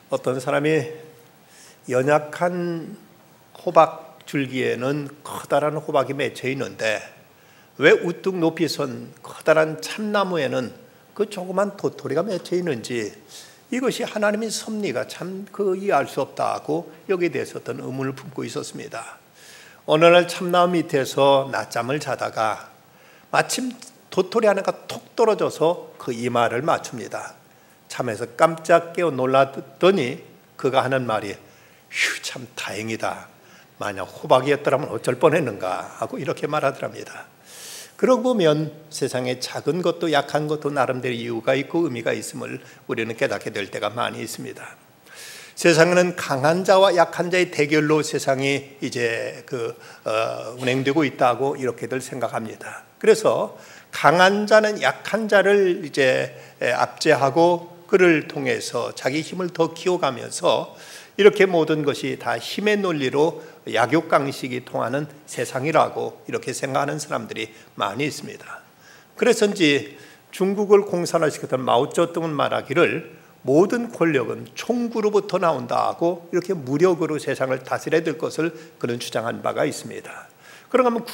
어떤 사람이 연약한 호박 줄기에는 커다란 호박이 맺혀 있는데 왜 우뚝 높이 선 커다란 참나무에는 그 조그만 도토리가 맺혀 있는지, 이것이 하나님의 섭리가 참 이해할 수 없다고 여기에 대해서 어떤 의문을 품고 있었습니다. 어느 날 참나무 밑에서 낮잠을 자다가 마침 도토리 하나가 톡 떨어져서 그 이마를 맞춥니다. 잠에서 깜짝 깨어 놀랐더니 그가 하는 말이 휴, 참 다행이다. 만약 호박이었더라면 어쩔 뻔했는가 하고 이렇게 말하더랍니다. 그러고 보면 세상에 작은 것도 약한 것도 나름대로 이유가 있고 의미가 있음을 우리는 깨닫게 될 때가 많이 있습니다. 세상에는 강한 자와 약한 자의 대결로 세상이 이제 운행되고 있다고 이렇게들 생각합니다. 그래서 강한 자는 약한 자를 이제 압제하고 그를 통해서 자기 힘을 더 키워가면서 이렇게 모든 것이 다 힘의 논리로 약육강식이 통하는 세상이라고 이렇게 생각하는 사람들이 많이 있습니다. 그래서인지 중국을 공산화시켰던 마오쩌둥은 말하기를 모든 권력은 총구로부터 나온다고 이렇게 무력으로 세상을 다스려야 될 것을 그는 주장한 바가 있습니다. 그런가 하면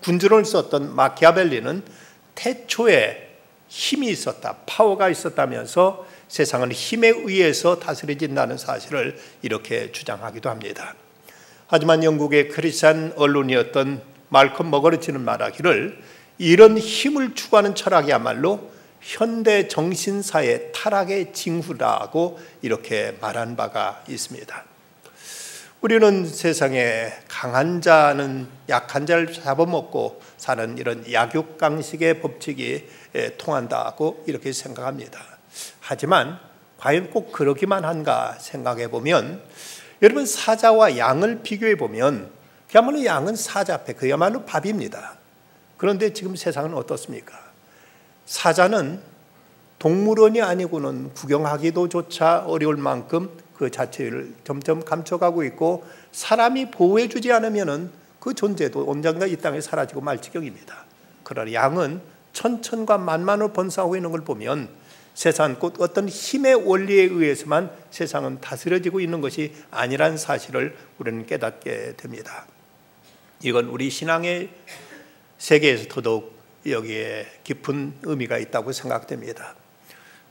군주를 썼던 마키아벨리는 태초에 힘이 있었다, 파워가 있었다면서 세상은 힘에 의해서 다스려진다는 사실을 이렇게 주장하기도 합니다. 하지만 영국의 크리스찬 언론이었던 말콤 머거리치는 말하기를 이런 힘을 추구하는 철학이야말로 현대 정신사의 타락의 징후라고 이렇게 말한 바가 있습니다. 우리는 세상에 강한 자는 약한 자를 잡아먹고 사는 이런 약육강식의 법칙이 통한다고 이렇게 생각합니다. 하지만 과연 꼭 그러기만 한가 생각해 보면, 여러분 사자와 양을 비교해 보면 그야말로 양은 사자 앞에 그야말로 밥입니다. 그런데 지금 세상은 어떻습니까? 사자는 동물원이 아니고는 구경하기도 조차 어려울 만큼 그 자체를 점점 감춰가고 있고, 사람이 보호해주지 않으면 그 존재도 언젠가 이 땅에 사라지고 말 지경입니다. 그러나 양은 천천과 만만으로 번성하고 있는 걸 보면 세상은 곧 어떤 힘의 원리에 의해서만 세상은 다스려지고 있는 것이 아니란 사실을 우리는 깨닫게 됩니다. 이건 우리 신앙의 세계에서 더더욱 여기에 깊은 의미가 있다고 생각됩니다.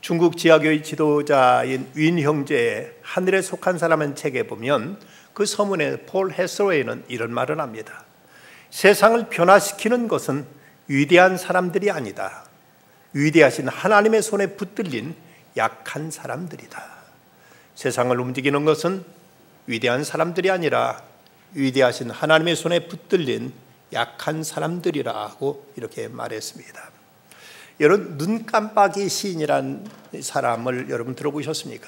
중국 지하교의 지도자인 윈 형제의 하늘에 속한 사람은 책에 보면 그 서문에 폴 해서웨이는 이런 말을 합니다. 세상을 변화시키는 것은 위대한 사람들이 아니다. 위대하신 하나님의 손에 붙들린 약한 사람들이다. 세상을 움직이는 것은 위대한 사람들이 아니라 위대하신 하나님의 손에 붙들린 약한 사람들이라고 이렇게 말했습니다. 여러분, 눈깜빡이 시인이라는 사람을 여러분 들어보셨습니까?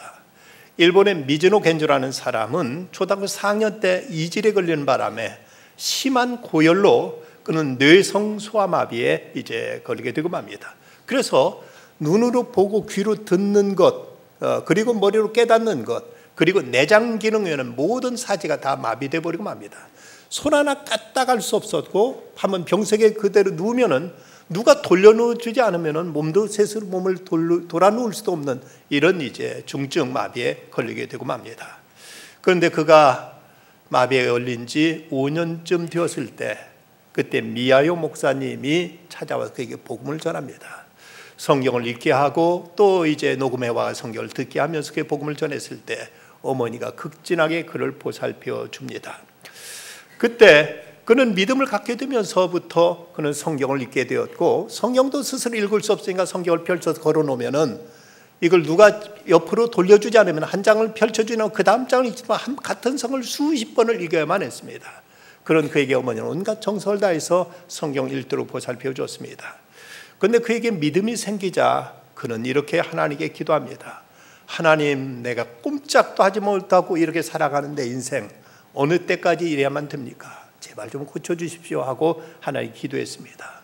일본의 미즈노 겐조라는 사람은 초등학교 4학년 때 이질에 걸리는 바람에 심한 고열로 그는 뇌성 소아마비에 이제 걸리게 되고 맙니다. 그래서 눈으로 보고 귀로 듣는 것, 그리고 머리로 깨닫는 것, 그리고 내장 기능에는 모든 사지가 다 마비돼 버리고 맙니다. 손 하나 까딱할 수 없었고, 한번 병석에 그대로 누우면은 누가 돌려놓주지 않으면은 몸도 스스로 몸을 돌아 누울 수도 없는 이런 이제 중증 마비에 걸리게 되고 맙니다. 그런데 그가 마비에 걸린 지 5년쯤 되었을 때, 그때 미야요 목사님이 찾아와서 그에게 복음을 전합니다. 성경을 읽게 하고 또 이제 녹음해 와 성경을 듣게 하면서 그 복음을 전했을 때 어머니가 극진하게 그를 보살펴 줍니다. 그때 그는 믿음을 갖게 되면서부터 그는 성경을 읽게 되었고, 성경도 스스로 읽을 수 없으니까 성경을 펼쳐서 걸어놓으면은 이걸 누가 옆으로 돌려주지 않으면 한 장을 펼쳐주면 그 다음 장을 읽지만 같은 성을 수십 번을 읽어야만 했습니다. 그런 그에게 어머니는 온갖 정성을 다해서 성경을 읽도록 보살펴 줬습니다. 그런데 그에게 믿음이 생기자 그는 이렇게 하나님께 기도합니다. 하나님, 내가 꼼짝도 하지 못하고 이렇게 살아가는 내 인생 어느 때까지 이래야만 됩니까? 제발 좀 고쳐주십시오 하고 하나님께 기도했습니다.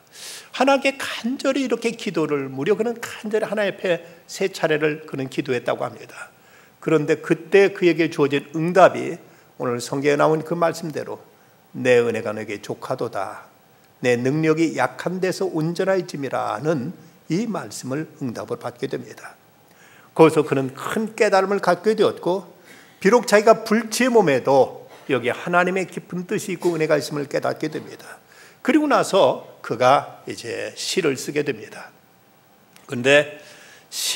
하나님께 간절히 이렇게 기도를 무려 그는 간절히 하나님 앞에 3차례를 그는 기도했다고 합니다. 그런데 그때 그에게 주어진 응답이 오늘 성경에 나온 그 말씀대로 내 은혜가 너에게 족하도다, 내 능력이 약한 데서 온전하여짐이라는 이 말씀을 응답을 받게 됩니다. 거기서 그는 큰 깨달음을 갖게 되었고, 비록 자기가 불치의 몸에도 여기 하나님의 깊은 뜻이 있고 은혜가 있음을 깨닫게 됩니다. 그리고 나서 그가 이제 시를 쓰게 됩니다. 그런데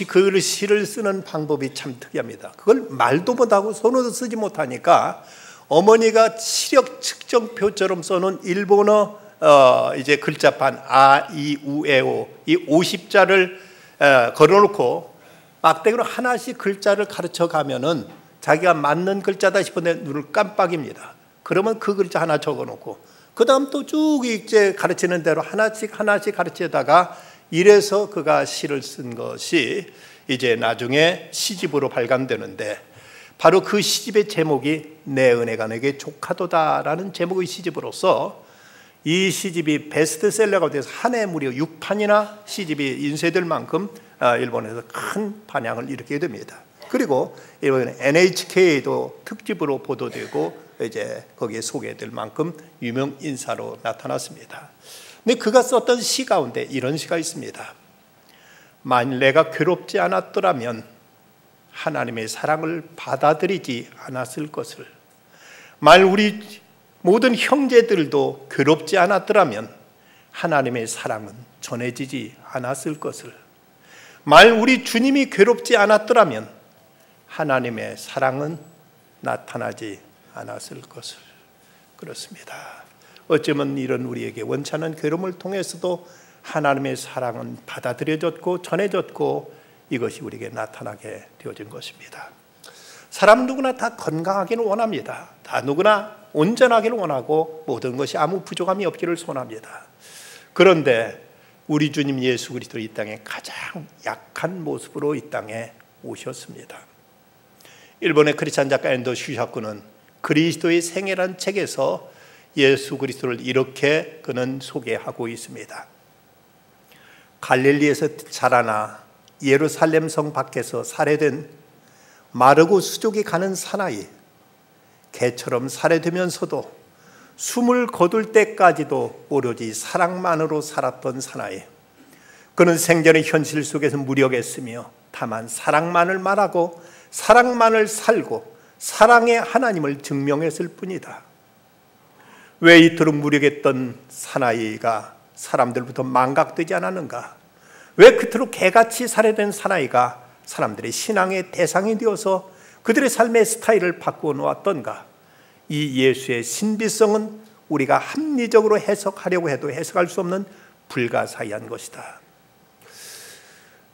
그 시를 쓰는 방법이 참 특이합니다. 그걸 말도 못하고 손으로 쓰지 못하니까 어머니가 시력 측정표처럼 써놓은 일본어 이제 글자판 아, 이, 우, 에, 오 이 50자를 걸어놓고 막대기로 하나씩 글자를 가르쳐 가면은 자기가 맞는 글자다 싶은데 눈을 깜빡입니다. 그러면 그 글자 하나 적어놓고 그 다음 또 쭉 이제 가르치는 대로 하나씩 가르치다가 이래서 그가 시를 쓴 것이 이제 나중에 시집으로 발간되는데, 바로 그 시집의 제목이 내 은혜가 내게 족하도다라는 제목의 시집으로서 이 시집이 베스트셀러가 돼서 한 해 무려 6판이나 시집이 인쇄될 만큼 일본에서 큰 반향을 일으키게 됩니다. 그리고 이번에 NHK도 특집으로 보도되고 이제 거기에 소개될 만큼 유명 인사로 나타났습니다. 근데 그가 썼던 시 가운데 이런 시가 있습니다. 만일 내가 괴롭지 않았더라면 하나님의 사랑을 받아들이지 않았을 것을, 만일 우리 모든 형제들도 괴롭지 않았더라면 하나님의 사랑은 전해지지 않았을 것을, 만일 우리 주님이 괴롭지 않았더라면 하나님의 사랑은 나타나지 않았을 것을. 그렇습니다. 어쩌면 이런 우리에게 원치 않은 괴로움을 통해서도 하나님의 사랑은 받아들여졌고 전해졌고 이것이 우리에게 나타나게 되어진 것입니다. 사람 누구나 다 건강하기를 원합니다. 다 누구나 온전하기를 원하고 모든 것이 아무 부족함이 없기를 소원합니다. 그런데 우리 주님 예수 그리스도 이 땅에 가장 약한 모습으로 이 땅에 오셨습니다. 일본의 크리스찬 작가 엔도 슈샤쿠는 그리스도의 생애란 책에서 예수 그리스도를 이렇게 그는 소개하고 있습니다. 갈릴리에서 자라나 예루살렘 성 밖에서 살해된 마르고 수족이 가는 사나이, 개처럼 살해되면서도 숨을 거둘 때까지도 오로지 사랑만으로 살았던 사나이. 그는 생전의 현실 속에서 무력했으며 다만 사랑만을 말하고 사랑만을 살고 사랑의 하나님을 증명했을 뿐이다. 왜 이토록 무력했던 사나이가 사람들부터 망각되지 않았는가? 왜 그토록 개같이 살해된 사나이가 사람들의 신앙의 대상이 되어서 그들의 삶의 스타일을 바꾸어 놓았던가? 이 예수의 신비성은 우리가 합리적으로 해석하려고 해도 해석할 수 없는 불가사의한 것이다.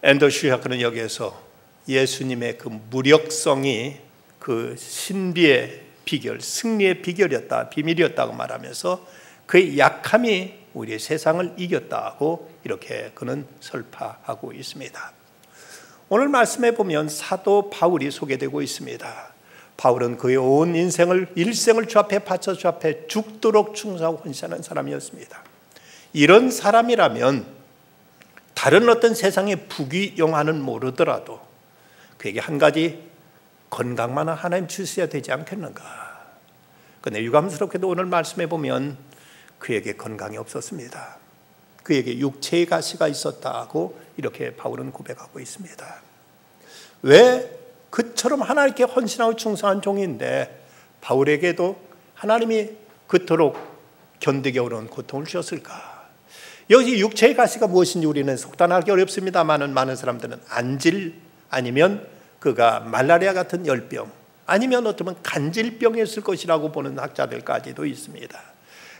앤더 슈샤크는 여기에서 예수님의 그 무력성이 그 신비의 비결, 승리의 비결이었다, 비밀이었다고 말하면서 그의 약함이 우리의 세상을 이겼다고 이렇게 그는 설파하고 있습니다. 오늘 말씀에 보면 사도 바울이 소개되고 있습니다. 바울은 그의 온 일생을 주 앞에 바쳐 주 앞에 죽도록 충성하고 헌신하는 사람이었습니다. 이런 사람이라면 다른 어떤 세상의 부귀영화는 모르더라도 그에게 한 가지 건강만은 하나님 주셔야 되지 않겠는가? 그런데 유감스럽게도 오늘 말씀에 보면 그에게 건강이 없었습니다. 그에게 육체의 가시가 있었다고 이렇게 바울은 고백하고 있습니다. 왜 그처럼 하나님께 헌신하고 충성한 종인데 바울에게도 하나님이 그토록 견디기 어려운 고통을 주셨을까? 여기 육체의 가시가 무엇인지 우리는 속단하기 어렵습니다만 많은 사람들은 안질 아니면 그가 말라리아 같은 열병 아니면 어쩌면 간질병이었을 것이라고 보는 학자들까지도 있습니다.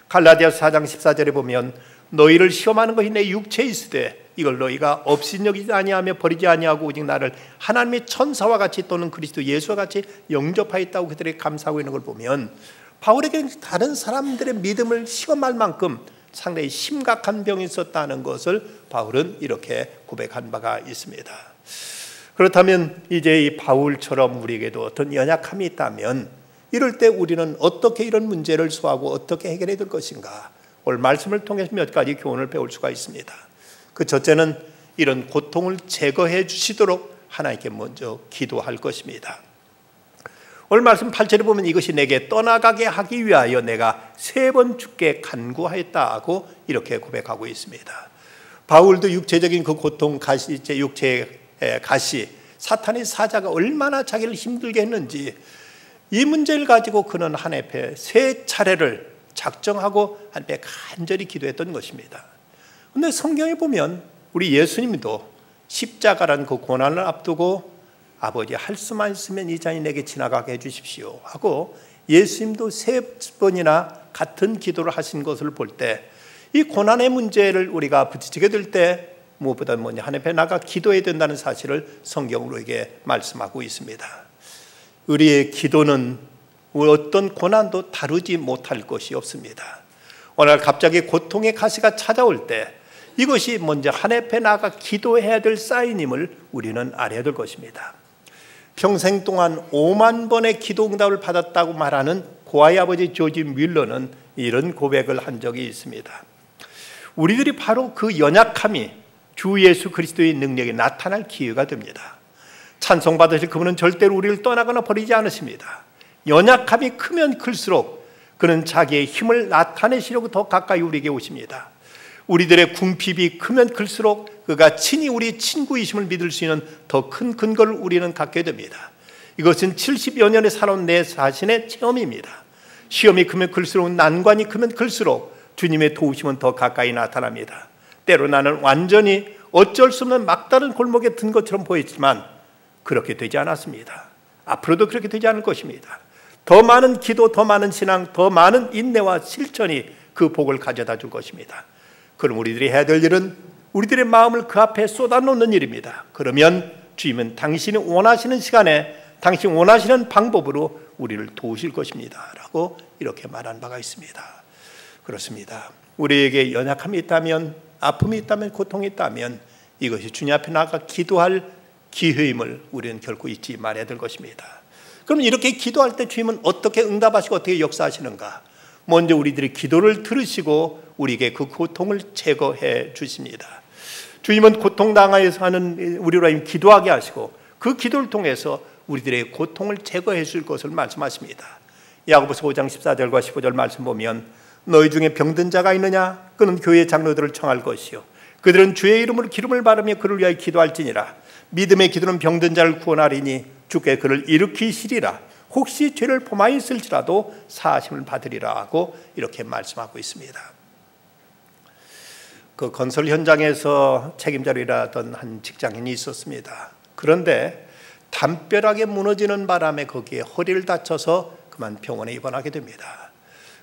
갈라디아서 4장 14절에 보면 너희를 시험하는 것이 내 육체에 있으되 이걸 너희가 업신여기지 아니하며 버리지 아니하고 오직 나를 하나님의 천사와 같이 또는 그리스도 예수와 같이 영접하였다고 그들에게 감사하고 있는 걸 보면 바울에게 다른 사람들의 믿음을 시험할 만큼 상당히 심각한 병이 있었다는 것을 바울은 이렇게 고백한 바가 있습니다. 그렇다면 이제 이 바울처럼 우리에게도 어떤 연약함이 있다면 이럴 때 우리는 어떻게 이런 문제를 소화하고 어떻게 해결해야 될 것인가? 오늘 말씀을 통해서 몇 가지 교훈을 배울 수가 있습니다. 그 첫째는 이런 고통을 제거해 주시도록 하나님께 먼저 기도할 것입니다. 오늘 말씀 8절에 보면 이것이 내게 떠나가게 하기 위하여 내가 3번 주께 간구하였다고 이렇게 고백하고 있습니다. 바울도 육체적인 그 고통, 가시, 육체의 가시, 사탄의 사자가 얼마나 자기를 힘들게 했는지 이 문제를 가지고 그는 하나님께 3차례를 작정하고 하나님께 간절히 기도했던 것입니다. 그런데 성경에 보면 우리 예수님도 십자가라는 그 고난을 앞두고 아버지 할 수만 있으면 이 잔이 내게 지나가게 해주십시오 하고 예수님도 3번이나 같은 기도를 하신 것을 볼 때 이 고난의 문제를 우리가 부딪히게 될 때 무엇보다 하나님 앞에 나가 기도해야 된다는 사실을 성경으로 우리에게 말씀하고 있습니다. 우리의 기도는 어떤 고난도 다루지 못할 것이 없습니다. 오늘 갑자기 고통의 가시가 찾아올 때 이것이 먼저 하나님 앞에 나가 기도해야 될 사인임을 우리는 알아야 될 것입니다. 평생 동안 5만 번의 기도 응답을 받았다고 말하는 고아의 아버지 조지 뮬러는 이런 고백을 한 적이 있습니다. 우리들이 바로 그 연약함이 주 예수 그리스도의 능력이 나타날 기회가 됩니다. 찬송받으실 그분은 절대로 우리를 떠나거나 버리지 않으십니다. 연약함이 크면 클수록 그는 자기의 힘을 나타내시려고 더 가까이 우리에게 오십니다. 우리들의 궁핍이 크면 클수록 그가 친히 우리 친구이심을 믿을 수 있는 더 큰 근거를 우리는 갖게 됩니다. 이것은 70여 년에 살아온 내 자신의 체험입니다. 시험이 크면 클수록, 난관이 크면 클수록 주님의 도우심은 더 가까이 나타납니다. 때로 나는 완전히 어쩔 수 없는 막다른 골목에 든 것처럼 보였지만 그렇게 되지 않았습니다. 앞으로도 그렇게 되지 않을 것입니다. 더 많은 기도, 더 많은 신앙, 더 많은 인내와 실천이 그 복을 가져다 줄 것입니다. 그럼 우리들이 해야 될 일은 우리들의 마음을 그 앞에 쏟아놓는 일입니다. 그러면 주님은 당신이 원하시는 시간에 당신 원하시는 방법으로 우리를 도우실 것입니다 라고 이렇게 말한 바가 있습니다. 그렇습니다. 우리에게 연약함이 있다면, 아픔이 있다면, 고통이 있다면 이것이 주님 앞에 나가 기도할 기회임을 우리는 결코 잊지 말아야 될 것입니다. 그럼 이렇게 기도할 때 주님은 어떻게 응답하시고 어떻게 역사하시는가? 먼저 우리들의 기도를 들으시고 우리에게 그 고통을 제거해 주십니다. 주님은 고통당하여서 하는 우리로 하여금 기도하게 하시고 그 기도를 통해서 우리들의 고통을 제거해 줄 것을 말씀하십니다. 야고보서 5장 14절과 15절 말씀 보면 너희 중에 병든 자가 있느냐? 그는 교회 장로들을 청할 것이요 그들은 주의 이름으로 기름을 바르며 그를 위하여 기도할지니라. 믿음의 기도는 병든 자를 구원하리니 주께 그를 일으키시리라. 혹시 죄를 범하였을지라도 사하심을 받으리라 하고 이렇게 말씀하고 있습니다. 그 건설 현장에서 책임자로 일하던 한 직장인이 있었습니다. 그런데 담벼락에 무너지는 바람에 거기에 허리를 다쳐서 그만 병원에 입원하게 됩니다.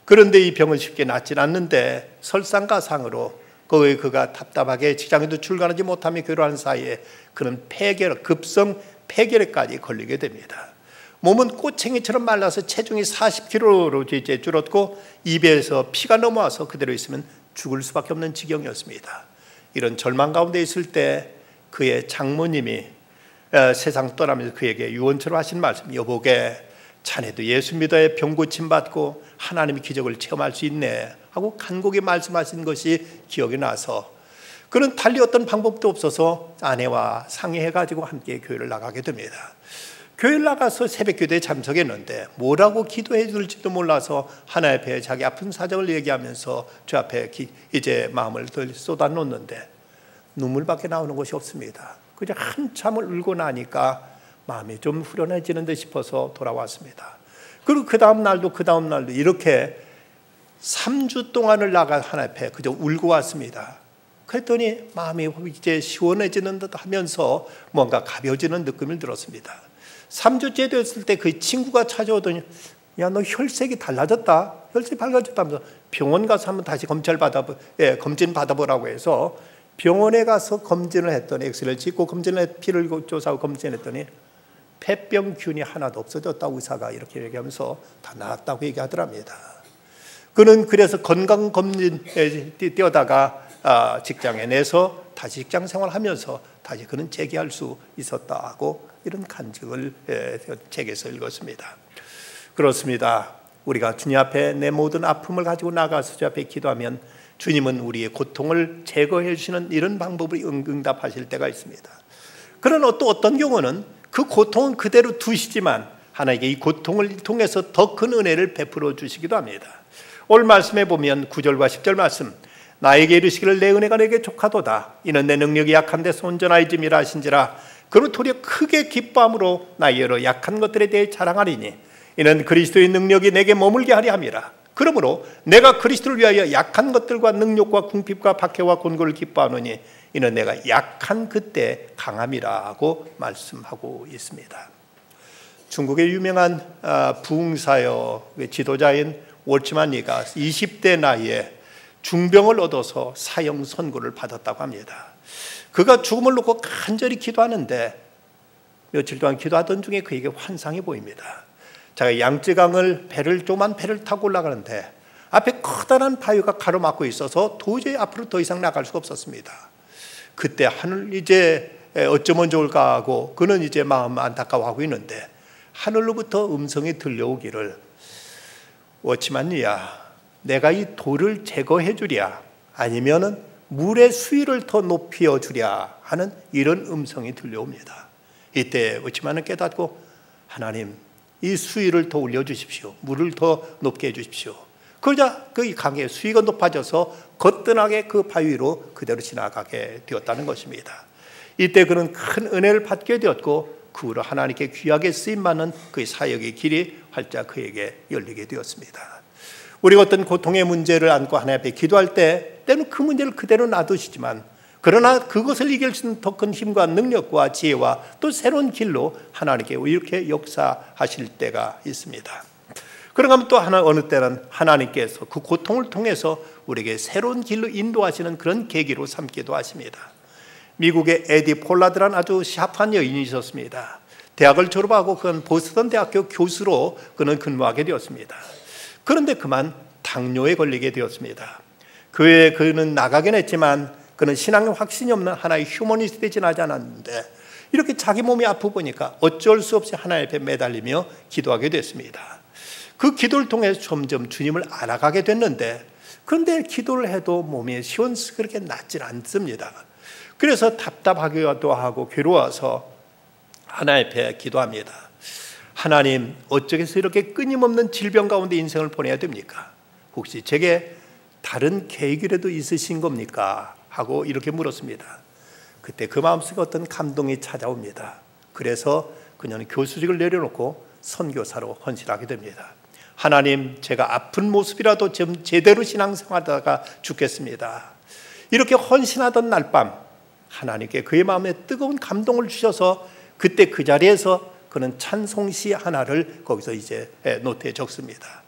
그런데 이 병은 쉽게 낫질 않는데 설상가상으로 거기에 그가 답답하게 직장에도 출근하지 못하며 괴로워하는 사이에 그는 급성 폐결핵까지 걸리게 됩니다. 몸은 꼬챙이처럼 말라서 체중이 40kg로 이제 줄었고 입에서 피가 넘어와서 그대로 있으면 죽을 수밖에 없는 지경이었습니다. 이런 절망 가운데 있을 때 그의 장모님이 세상 떠나면서 그에게 유언처럼 하신 말씀, 여보게 자네도 예수 믿어야 병 고침 받고 하나님의 기적을 체험할 수 있네 하고 간곡히 말씀하신 것이 기억이 나서 그는 달리 어떤 방법도 없어서 아내와 상의해가지고 함께 교회를 나가게 됩니다. 교회를 나가서 새벽기도에 참석했는데 뭐라고 기도해 줄지도 몰라서 하나님 앞에 자기 아픈 사정을 얘기하면서 주 앞에 이제 마음을 쏟아놓는데 눈물밖에 나오는 것이 없습니다. 그냥 한참을 울고 나니까 마음이 좀 후련해지는 듯 싶어서 돌아왔습니다. 그리고 그 다음 날도 이렇게 3주 동안을 나가 하나님 앞에 그저 울고 왔습니다. 그랬더니 마음이 이제 시원해지는 듯 하면서 뭔가 가벼워지는 느낌을 들었습니다. 3주째 됐을 때 그 친구가 찾아오더니 야, 너 혈색이 달라졌다. 혈색이 밝아졌다면서 병원 가서 한번 다시 검진 받아보라고 해서 병원에 가서 검진을 했더니 엑스레이를 찍고 피를 조사하고 검진했더니 폐병균이 하나도 없어졌다고 의사가 이렇게 얘기하면서 다 나았다고 얘기하더랍니다. 그는 그래서 건강검진에 뛰어다가 직장에 내서 다시 직장 생활하면서 다시 그는 재기할 수 있었다고 이런 간증을 책에서 읽었습니다. 그렇습니다. 우리가 주님 앞에 내 모든 아픔을 가지고 나가서 주 앞에 기도하면 주님은 우리의 고통을 제거해 주시는 이런 방법을 응답하실 때가 있습니다. 그러나 또 어떤 경우는 그 고통은 그대로 두시지만 하나님께 이 고통을 통해서 더 큰 은혜를 베풀어 주시기도 합니다. 오늘 말씀에 보면 9절과 10절 말씀, 나에게 이르시기를 내 은혜가 내게 족하도다. 이는 내 능력이 약한 데서 온전하여짐이라 하신지라. 그로 도리어 크게 기뻐함으로 나의 여러 약한 것들에 대해 자랑하리니 이는 그리스도의 능력이 내게 머물게 하려 함이라. 그러므로 내가 그리스도를 위하여 약한 것들과 능력과 궁핍과 박해와 곤고를 기뻐하노니 이는 내가 약한 그때 강함이라고 말씀하고 있습니다. 중국의 유명한 부흥사여 지도자인 월츠만니가 20대 나이에 중병을 얻어서 사형 선고를 받았다고 합니다. 그가 죽음을 놓고 간절히 기도하는데 며칠 동안 기도하던 중에 그에게 환상이 보입니다. 자기가 양쯔강을 조그만 배를 타고 올라가는데 앞에 커다란 바위가 가로막고 있어서 도저히 앞으로 더 이상 나갈 수가 없었습니다. 그때 하늘 이제 어쩌면 좋을까 하고 그는 이제 마음 안타까워하고 있는데 하늘로부터 음성이 들려오기를 워치만니야, 내가 이 돌을 제거해 주랴 아니면은 물의 수위를 더 높여 주랴 하는 이런 음성이 들려옵니다. 이때 워치만은 깨닫고 하나님, 이 수위를 더 올려주십시오. 물을 더 높게 해주십시오. 그러자 그 강의 수위가 높아져서 거뜬하게 그 바위로 그대로 지나가게 되었다는 것입니다. 이때 그는 큰 은혜를 받게 되었고 그 후로 하나님께 귀하게 쓰임받는 그의 사역의 길이 활짝 그에게 열리게 되었습니다. 우리가 어떤 고통의 문제를 안고 하나님 앞에 기도할 때 때는 그 문제를 그대로 놔두시지만 그러나 그것을 이길 수 있는 더 큰 힘과 능력과 지혜와 또 새로운 길로 하나님께 이렇게 역사하실 때가 있습니다. 그런가 하면 또 어느 때는 하나님께서 그 고통을 통해서 우리에게 새로운 길로 인도하시는 그런 계기로 삼기도 하십니다. 미국의 에디 폴라드라는 아주 샤프한 여인이 있었습니다. 대학을 졸업하고 그는 보스턴 대학교 교수로 그는 근무하게 되었습니다. 그런데 그만 당뇨에 걸리게 되었습니다. 교회에 그는 나가긴 했지만 그는 신앙에 확신이 없는 하나의 휴머니스트에 지나지 않았는데 이렇게 자기 몸이 아프고 보니까 어쩔 수 없이 하나님 앞에 매달리며 기도하게 됐습니다. 그 기도를 통해 점점 주님을 알아가게 됐는데 그런데 기도를 해도 몸이 그렇게 낫질 않습니다. 그래서 답답하기도 하고 괴로워서 하나님 앞에 기도합니다. 하나님, 어쩌겠어 이렇게 끊임없는 질병 가운데 인생을 보내야 됩니까? 혹시 제게 다른 계획이라도 있으신 겁니까? 하고 이렇게 물었습니다. 그때 그 마음속에 어떤 감동이 찾아옵니다. 그래서 그녀는 교수직을 내려놓고 선교사로 헌신하게 됩니다. 하나님, 제가 아픈 모습이라도 좀 제대로 신앙생활하다가 죽겠습니다. 이렇게 헌신하던 날밤 하나님께 그의 마음에 뜨거운 감동을 주셔서 그때 그 자리에서 그는 찬송시 하나를 거기서 이제 노트에 적습니다.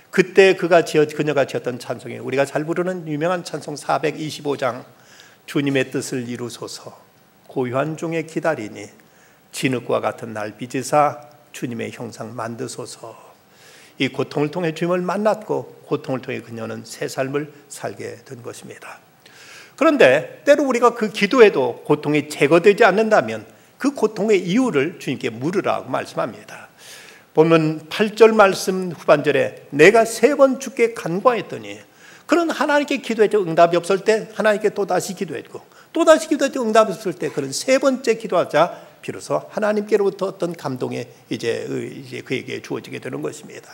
그때 그녀가 지었던 찬송이 우리가 잘 부르는 유명한 찬송 425장 주님의 뜻을 이루소서 고요한 중에 기다리니 진흙과 같은 날 빚으사 주님의 형상 만드소서. 이 고통을 통해 주님을 만났고 고통을 통해 그녀는 새 삶을 살게 된 것입니다. 그런데 때로 우리가 그 기도에도 고통이 제거되지 않는다면 그 고통의 이유를 주님께 물으라고 말씀합니다. 본문 8절 말씀 후반절에 내가 3번 주께 간구하였더니 그는 하나님께 기도했죠. 응답이 없을 때 하나님께 또다시 기도했고 또다시 기도했죠. 응답이 없을 때 그는 3번째 기도하자 비로소 하나님께로부터 어떤 감동이 이제 그에게 주어지게 되는 것입니다.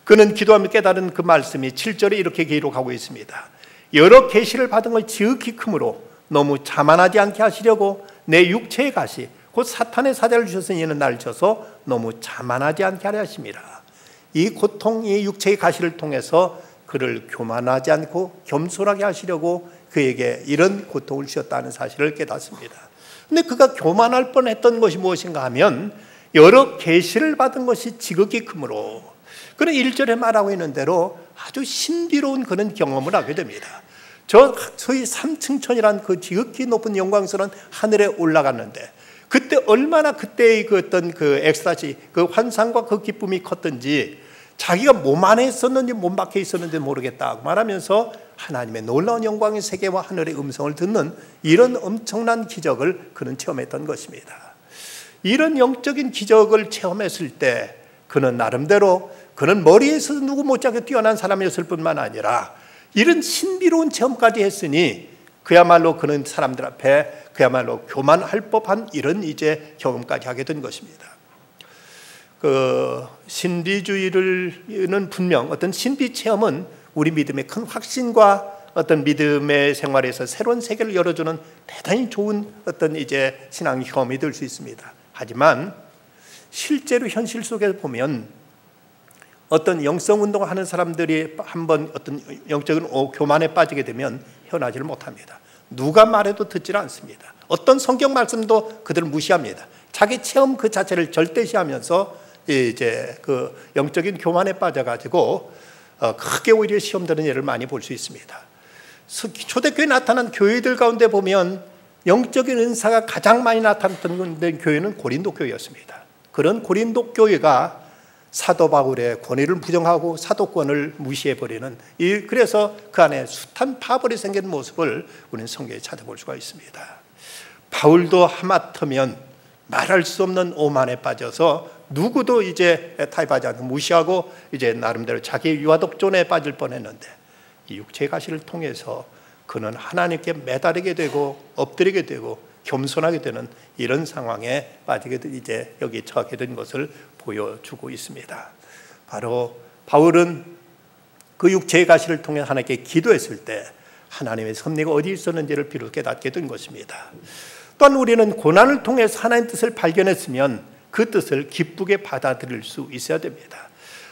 그는 기도하며 깨달은 그 말씀이 7절에 이렇게 기록하고 있습니다. 여러 계시를 받은 걸 지극히 크므로 너무 자만하지 않게 하시려고 내 육체의 가시 곧 사탄의 사자를 주셔서 이는 나를 쳐서 너무 자만하지 않게 하려 하심이라. 이 고통, 이 육체의 가시를 통해서 그를 교만하지 않고 겸손하게 하시려고 그에게 이런 고통을 주셨다는 사실을 깨닫습니다. 근데 그가 교만할 뻔했던 것이 무엇인가 하면 여러 계시를 받은 것이 지극히 크므로 그는 1절에 말하고 있는 대로 아주 신비로운 그런 경험을 하게 됩니다. 저 소위 삼층천이란 그 지극히 높은 영광스러운 하늘에 올라갔는데 그때 얼마나 그때의 그 어떤 그 엑스타시, 그 환상과 그 기쁨이 컸던지 자기가 몸 안에 있었는지 몸 밖에 있었는지 모르겠다고 말하면서 하나님의 놀라운 영광의 세계와 하늘의 음성을 듣는 이런 엄청난 기적을 그는 체험했던 것입니다. 이런 영적인 기적을 체험했을 때 그는 나름대로 그는 머리에서 누구 못지않게 뛰어난 사람이었을 뿐만 아니라 이런 신비로운 체험까지 했으니 그야말로 그는 사람들 앞에 그야말로 교만할 법한 이런 이제 경험까지 하게 된 것입니다. 그 신비주의는 분명 어떤 신비 체험은 우리 믿음의 큰 확신과 어떤 믿음의 생활에서 새로운 세계를 열어주는 대단히 좋은 어떤 이제 신앙 경험이 될 수 있습니다. 하지만 실제로 현실 속에서 보면 어떤 영성 운동을 하는 사람들이 한번 어떤 영적인 교만에 빠지게 되면 헤어나지를 못합니다. 누가 말해도 듣지를 않습니다. 어떤 성경 말씀도 그들을 무시합니다. 자기 체험 그 자체를 절대시하면서 이제 그 영적인 교만에 빠져가지고 크게 오히려 시험 드는 예를 많이 볼 수 있습니다. 초대교회에 나타난 교회들 가운데 보면 영적인 은사가 가장 많이 나타났던 교회는 고린도 교회였습니다. 그런 고린도 교회가 사도 바울의 권위를 부정하고 사도권을 무시해버리는, 그래서 그 안에 숱한 파벌이 생긴 모습을 우리는 성경에 찾아볼 수가 있습니다. 바울도 하마터면 말할 수 없는 오만에 빠져서 누구도 이제 타협하지 않고 무시하고 이제 나름대로 자기의 유아독존에 빠질 뻔했는데, 이 육체의 가시를 통해서 그는 하나님께 매달리게 되고 엎드리게 되고 겸손하게 되는 이런 상황에 빠지게 이제 여기 처하게 된 것을 보여주고 있습니다. 바로 바울은 그 육체의 가시를 통해 하나님께 기도했을 때 하나님의 섭리가 어디 있었는지를 비로소 깨닫게 된 것입니다. 또한 우리는 고난을 통해서 하나님의 뜻을 발견했으면 그 뜻을 기쁘게 받아들일 수 있어야 됩니다.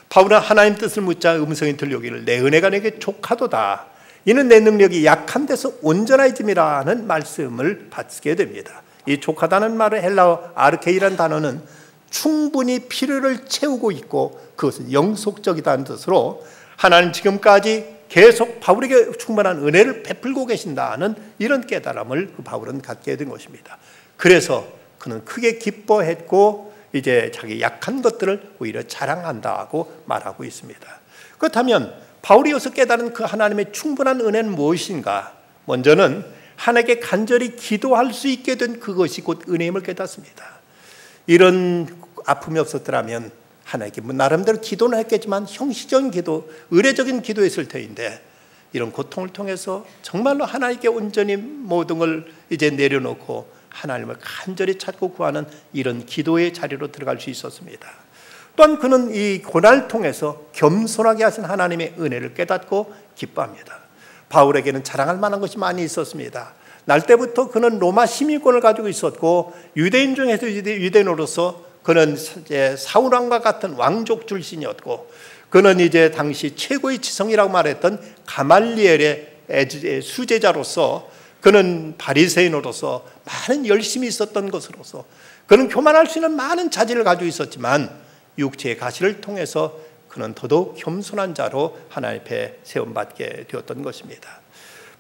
바울은 하나님 뜻을 묻자 음성이 들려오기를 내 은혜가 내게 족하도다. 이는 내 능력이 약한 데서 온전해짐이라는 말씀을 받게 됩니다. 이 족하다는 말의 헬라어 아르케이라는 단어는 충분히 필요를 채우고 있고 그것은 영속적이다는 뜻으로 하나님 지금까지 계속 바울에게 충분한 은혜를 베풀고 계신다는 이런 깨달음을 바울은 갖게 된 것입니다. 그래서 그는 크게 기뻐했고 이제 자기 약한 것들을 오히려 자랑한다고 말하고 있습니다. 그렇다면 바울이 여기서 깨달은 그 하나님의 충분한 은혜는 무엇인가? 먼저는 하나님께 간절히 기도할 수 있게 된 그것이 곧 은혜임을 깨닫습니다. 이런 아픔이 없었더라면 하나님께 나름대로 기도는 했겠지만 형식적인 기도, 의례적인 기도했을 터인데 이런 고통을 통해서 정말로 하나님께 온전히 모든 걸 이제 내려놓고 하나님을 간절히 찾고 구하는 이런 기도의 자리로 들어갈 수 있었습니다. 또한 그는 이 고난을 통해서 겸손하게 하신 하나님의 은혜를 깨닫고 기뻐합니다. 바울에게는 자랑할 만한 것이 많이 있었습니다. 날 때부터 그는 로마 시민권을 가지고 있었고 유대인 중에서 유대인으로서 그는 이제 사울왕과 같은 왕족 출신이었고 그는 이제 당시 최고의 지성이라고 말했던 가말리엘의 수제자로서 그는 바리새인으로서 많은 열심이 있었던 것으로서 그는 교만할 수 있는 많은 자질을 가지고 있었지만 육체의 가시를 통해서 그는 더더욱 겸손한 자로 하나님 앞에 세움받게 되었던 것입니다.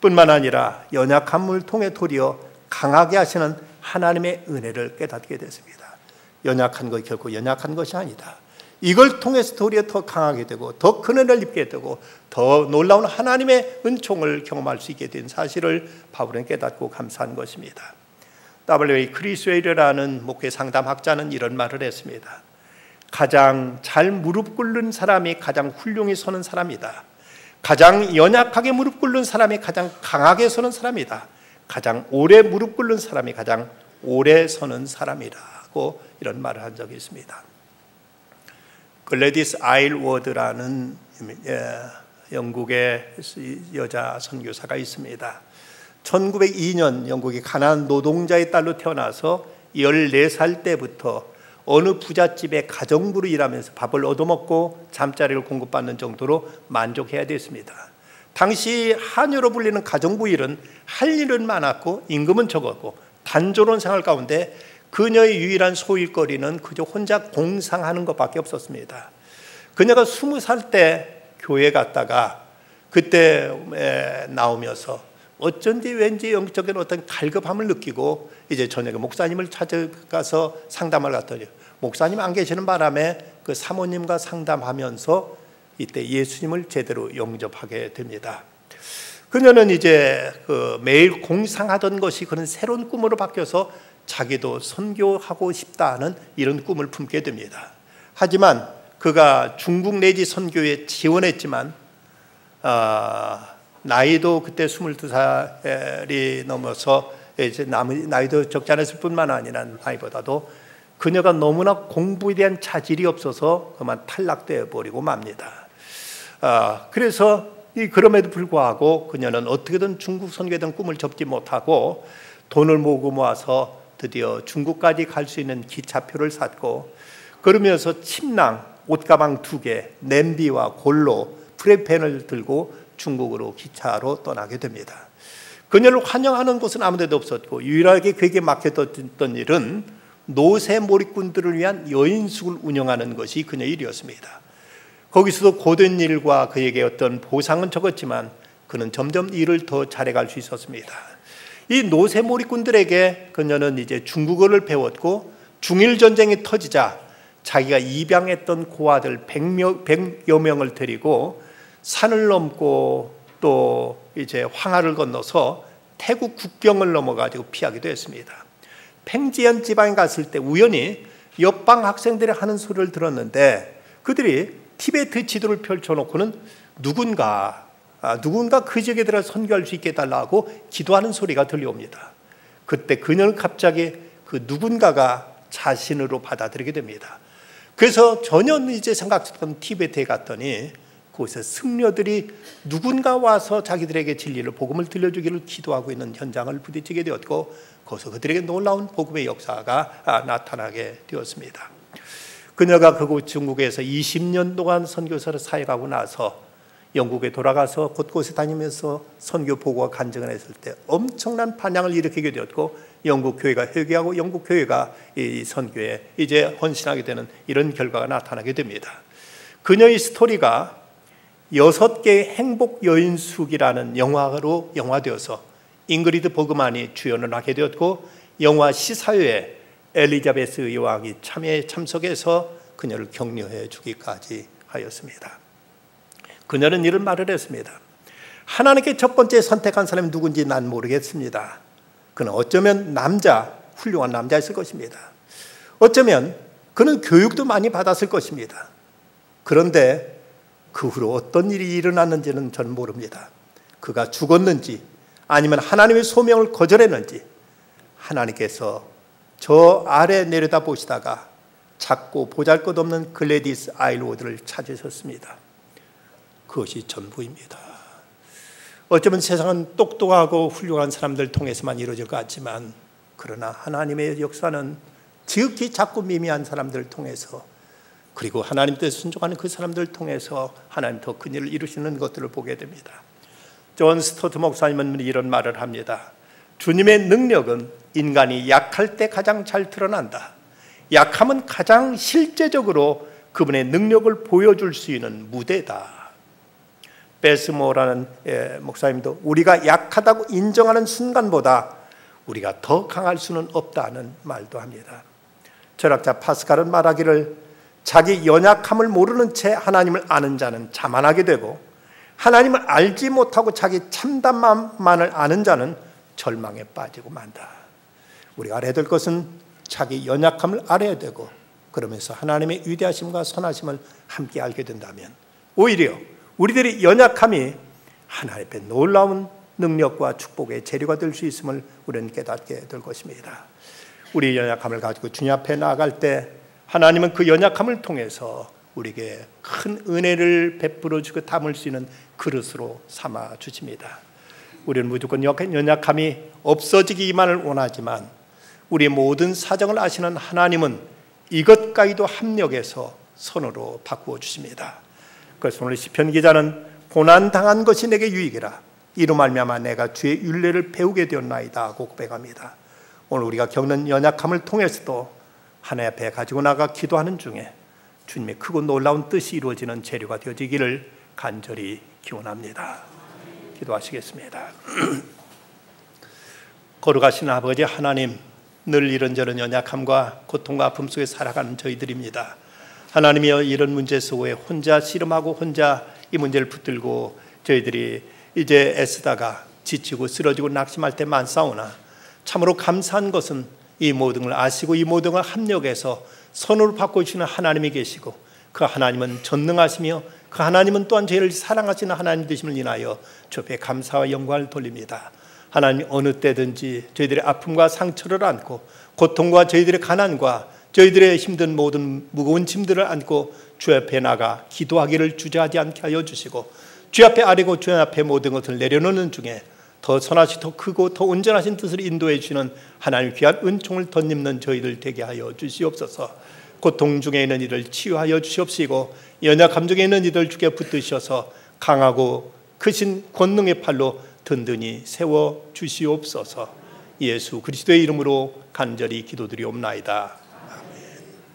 뿐만 아니라 연약함을 통해 도리어 강하게 하시는 하나님의 은혜를 깨닫게 됐습니다. 연약한 것이 결코 연약한 것이 아니다. 이걸 통해서 도리어 더 강하게 되고 더 큰 은혜를 입게 되고 더 놀라운 하나님의 은총을 경험할 수 있게 된 사실을 바울은 깨닫고 감사한 것입니다. W.A. 크리스웨일이라는 목회 상담학자는 이런 말을 했습니다. 가장 잘 무릎 꿇는 사람이 가장 훌륭히 서는 사람이다. 가장 연약하게 무릎 꿇는 사람이 가장 강하게 서는 사람이다. 가장 오래 무릎 꿇는 사람이 가장 오래 서는 사람이라고 이런 말을 한 적이 있습니다. 글래디스 아일워드라는 영국의 여자 선교사가 있습니다. 1902년 영국의 가난한 노동자의 딸로 태어나서 14살 때부터 어느 부잣집에 가정부로 일하면서 밥을 얻어먹고 잠자리를 공급받는 정도로 만족해야 됐습니다. 당시 한유로 불리는 가정부 일은 할 일은 많았고 임금은 적었고 단조로운 생활 가운데 그녀의 유일한 소일거리는 그저 혼자 공상하는 것밖에 없었습니다. 그녀가 20살 때 교회 갔다가 그때 나오면서 어쩐지 왠지 영적인 어떤 갈급함을 느끼고 이제 저녁에 목사님을 찾아가서 상담을 갔더니 목사님 안 계시는 바람에 그 사모님과 상담하면서 이때 예수님을 제대로 영접하게 됩니다. 그녀는 이제 그 매일 공상하던 것이 그런 새로운 꿈으로 바뀌어서 자기도 선교하고 싶다는 이런 꿈을 품게 됩니다. 하지만 그가 중국 내지 선교에 지원했지만 나이도 그때 22살이 넘어서 이제 나이도 적지 않았을 뿐만 아니라 나이보다도 그녀가 너무나 공부에 대한 차질이 없어서 그만 탈락되어 버리고 맙니다. 그래서 그럼에도 불구하고 그녀는 어떻게든 중국 선교에 대한 꿈을 접지 못하고 돈을 모으고 모아서 드디어 중국까지 갈 수 있는 기차표를 샀고, 그러면서 침낭, 옷가방 2개, 냄비와 골로, 프라이팬을 들고 중국으로 기차로 떠나게 됩니다. 그녀를 환영하는 곳은 아무 데도 없었고 유일하게 그에게 맡겨졌던 일은 노새몰이꾼들을 위한 여인숙을 운영하는 것이 그녀의 일이었습니다. 거기서도 고된 일과 그에게 어떤 보상은 적었지만 그는 점점 일을 더 잘해갈 수 있었습니다. 이 노새몰이꾼들에게 그녀는 이제 중국어를 배웠고, 중일전쟁이 터지자 자기가 입양했던 고아들 100여 명을 데리고 산을 넘고 또 이제 황하를 건너서 태국 국경을 넘어가지고 피하기도 했습니다. 팽지연 지방에 갔을 때 우연히 옆방 학생들이 하는 소리를 들었는데, 그들이 티베트 지도를 펼쳐놓고는 누군가 그 지역에 들어 선교할 수 있게 해달라고 기도하는 소리가 들려옵니다. 그때 그녀는 갑자기 그 누군가가 자신으로 받아들이게 됩니다. 그래서 전혀 이제 생각했던 티베트에 갔더니 그곳에 승려들이 누군가 와서 자기들에게 진리를, 복음을 들려주기를 기도하고 있는 현장을 부딪히게 되었고, 거기서 그들에게 놀라운 복음의 역사가 나타나게 되었습니다. 그녀가 그곳 중국에서 20년 동안 선교사를 사역하고 나서 영국에 돌아가서 곳곳에 다니면서 선교 보고와 간증을 했을 때 엄청난 반향을 일으키게 되었고, 영국 교회가 회개하고 영국 교회가 이 선교에 이제 헌신하게 되는 이런 결과가 나타나게 됩니다. 그녀의 스토리가 6개의 행복 여인숙이라는 영화로 영화되어서 잉그리드 버그만이 주연을 하게 되었고, 영화 시사회에 엘리자베스 여왕이 참석해서 그녀를 격려해 주기까지 하였습니다. 그녀는 이런 말을 했습니다. 하나님께 첫 번째 선택한 사람이 누군지 난 모르겠습니다. 그는 어쩌면 훌륭한 남자였을 것입니다. 어쩌면 그는 교육도 많이 받았을 것입니다. 그런데 그 후로 어떤 일이 일어났는지는 저는 모릅니다. 그가 죽었는지 아니면 하나님의 소명을 거절했는지 하나님께서 저 아래 내려다 보시다가 작고 보잘것없는 글래디스 아일워드를 찾으셨습니다. 그것이 전부입니다. 어쩌면 세상은 똑똑하고 훌륭한 사람들 통해서만 이루어질 것 같지만, 그러나 하나님의 역사는 지극히 작고 미미한 사람들을 통해서, 그리고 하나님 뜻에 순종하는 그 사람들을 통해서 하나님 더 큰 일을 이루시는 것들을 보게 됩니다. 존 스토트 목사님은 이런 말을 합니다. 주님의 능력은 인간이 약할 때 가장 잘 드러난다. 약함은 가장 실제적으로 그분의 능력을 보여줄 수 있는 무대다. 베스모라는 목사님도 우리가 약하다고 인정하는 순간보다 우리가 더 강할 수는 없다는 말도 합니다. 철학자 파스칼은 말하기를, 자기 연약함을 모르는 채 하나님을 아는 자는 자만하게 되고, 하나님을 알지 못하고 자기 참담만을 아는 자는 절망에 빠지고 만다. 우리가 알아야 될 것은 자기 연약함을 알아야 되고, 그러면서 하나님의 위대하심과 선하심을 함께 알게 된다면 오히려 우리들의 연약함이 하나님 앞에 놀라운 능력과 축복의 재료가 될 수 있음을 우리는 깨닫게 될 것입니다. 우리의 연약함을 가지고 주님 앞에 나아갈 때 하나님은 그 연약함을 통해서 우리에게 큰 은혜를 베풀어 주고 담을 수 있는 그릇으로 삼아 주십니다. 우리는 무조건 연약함이 없어지기만을 원하지만 우리의 모든 사정을 아시는 하나님은 이것까지도 합력해서 선으로 바꾸어 주십니다. 그래서 오늘 시편 기자는 고난당한 것이 내게 유익이라 이로 말미암아 내가 주의 율례를 배우게 되었나이다 하고 고백합니다. 오늘 우리가 겪는 연약함을 통해서도 하나님 앞에 가지고 나가 기도하는 중에 주님의 크고 놀라운 뜻이 이루어지는 재료가 되어지기를 간절히 기원합니다. 기도하시겠습니다. 거룩하신 아버지 하나님, 늘 이런저런 연약함과 고통과 아픔 속에 살아가는 저희들입니다. 하나님이여, 이런 문제 속에 혼자 씨름하고 혼자 이 문제를 붙들고 저희들이 이제 애쓰다가 지치고 쓰러지고 낙심할 때 많사오나, 참으로 감사한 것은 이 모든 걸 아시고 이 모든 걸 합력해서 선으로 바꿔주시는 하나님이 계시고, 그 하나님은 전능하시며 그 하나님은 또한 저희를 사랑하시는 하나님 되심을 인하여 주 앞에 감사와 영광을 돌립니다. 하나님, 어느 때든지 저희들의 아픔과 상처를 안고 고통과 저희들의 가난과 저희들의 힘든 모든 무거운 짐들을 안고 주 앞에 나가 기도하기를 주저하지 않게 하여 주시고, 주 앞에 아뢰고 주 앞에 모든 것을 내려놓는 중에 더 선하시 더 크고 더 온전하신 뜻을 인도해 주시는 하나님 귀한 은총을 덧입는 저희들 되게 하여 주시옵소서. 고통 중에 있는 이를 치유하여 주시옵시고 연약함 중에 있는 이들 주께 붙드셔서 강하고 크신 권능의 팔로 든든히 세워 주시옵소서. 예수 그리스도의 이름으로 간절히 기도드리옵나이다.